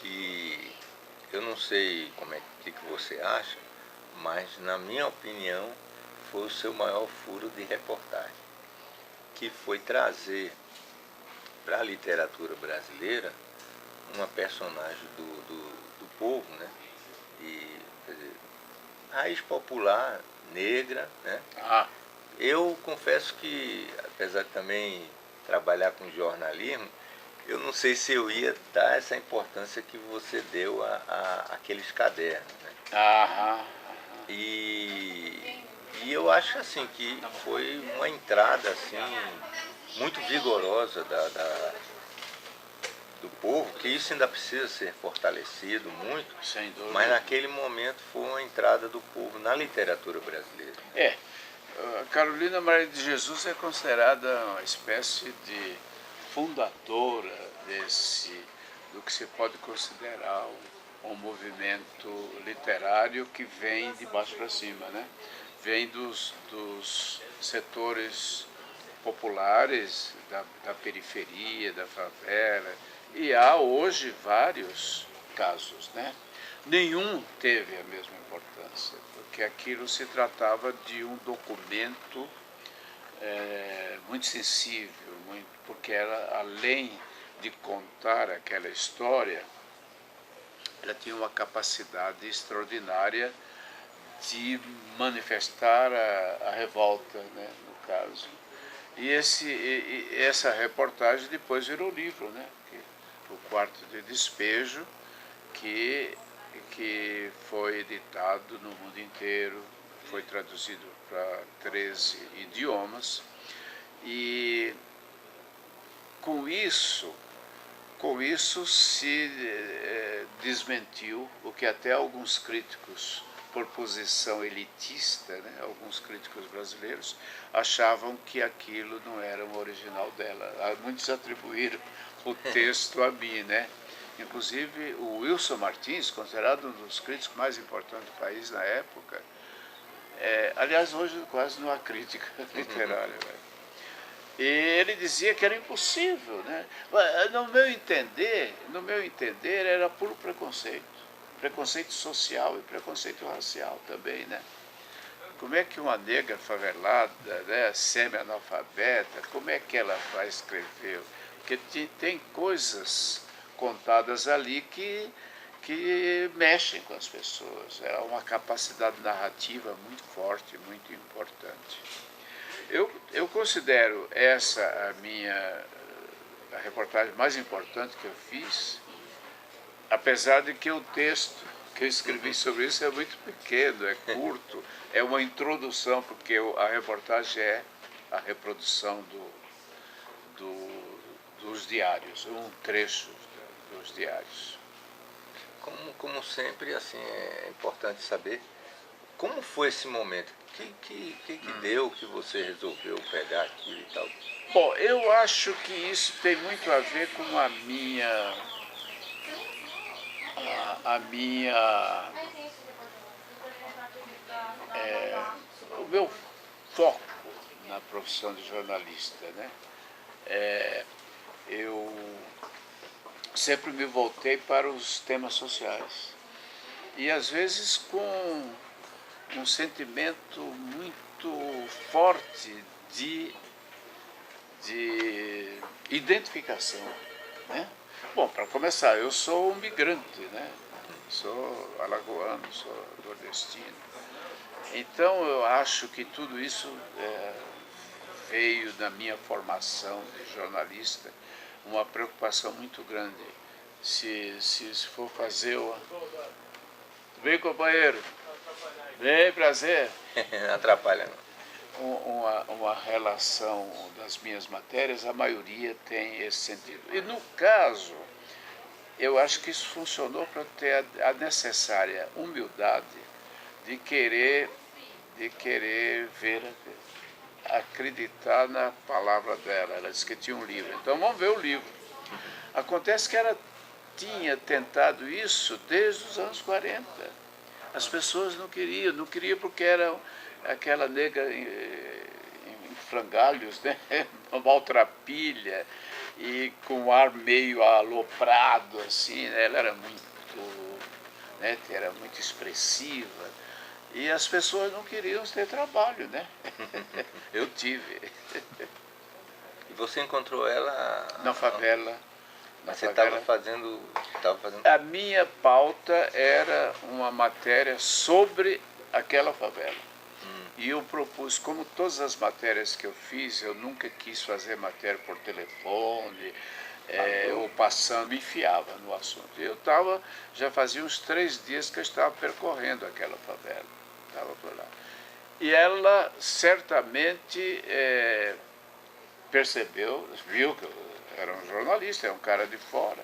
que eu não sei como é que você acha, mas na minha opinião foi o seu maior furo de reportagem, que foi trazer para a literatura brasileira uma personagem do povo, né? E, quer dizer, raiz popular, negra, né? Ah, Eu confesso que, apesar de também trabalhar com jornalismo, eu não sei se eu ia dar essa importância que você deu àqueles cadernos, né? aham, E eu acho assim que foi uma entrada assim muito vigorosa do povo, que isso ainda precisa ser fortalecido muito, sem mas dúvida. naquele momento foi uma entrada do povo na literatura brasileira. É, a Carolina Maria de Jesus é considerada uma espécie de fundadora do que se pode considerar um movimento literário que vem de baixo para cima, né? Vem dos setores populares, da periferia, da favela, e há hoje vários casos, né? Nenhum teve a mesma importância, porque aquilo se tratava de um documento muito sensível, porque ela, além de contar aquela história, ela tinha uma capacidade extraordinária de manifestar a revolta, né, no caso. Essa reportagem depois virou livro, né? O Quarto de Despejo, que foi editado no mundo inteiro, foi traduzido para 13 idiomas, e com isso, com isso se desmentiu o que até alguns críticos, por posição elitista, né, alguns críticos brasileiros, achavam que aquilo não era um original dela. Muitos atribuíram o texto a mim, né? Inclusive o Wilson Martins, considerado um dos críticos mais importantes do país na época, aliás, hoje quase não há crítica literária, né? E ele dizia que era impossível, né? No meu entender, era puro preconceito. Preconceito social e preconceito racial também, né? Como é que uma negra favelada, né, semi-analfabeta, como é que ela vai escrever? Porque tem coisas contadas ali que mexem com as pessoas. É uma capacidade narrativa muito forte, muito importante. Eu considero essa a reportagem mais importante que eu fiz, apesar de que o texto que eu escrevi sobre isso é muito pequeno, é curto, é uma introdução, porque a reportagem é a reprodução dos diários, um trecho dos diários. Como sempre, assim, é importante saber como foi esse momento. Que deu que você resolveu pegar aquilo e tal? Bom, eu acho que isso tem muito a ver com a minha o meu foco na profissão de jornalista, né? Eu sempre me voltei para os temas sociais e às vezes com um sentimento muito forte de identificação, né? Bom, para começar, eu sou um migrante, né? Sou alagoano, sou nordestino. Então eu acho que tudo isso veio da minha formação de jornalista, uma preocupação muito grande. Se for fazer o... Bem, companheiro? Bem, prazer. Não atrapalha não. Uma relação das minhas matérias, a maioria tem esse sentido. E no caso, eu acho que isso funcionou para ter a necessária humildade de querer ver, acreditar na palavra dela. Ela disse que tinha um livro. Então vamos ver o livro. Acontece que ela tinha tentado isso desde os anos 40. As pessoas não queriam porque era aquela negra frangalhos, né? Uma maltrapilha e com um ar meio aloprado, assim, né? Ela era muito expressiva e as pessoas não queriam ter trabalho, né? Eu tive. E você encontrou ela Na favela. Mas você estava fazendo. A minha pauta era uma matéria sobre aquela favela. E eu propus, como todas as matérias que eu fiz, eu nunca quis fazer matéria por telefone, ou passando, me enfiava no assunto. Eu já fazia uns 3 dias que eu estava percorrendo aquela favela, estava por lá. E ela certamente percebeu, viu que eu era um jornalista, é um cara de fora.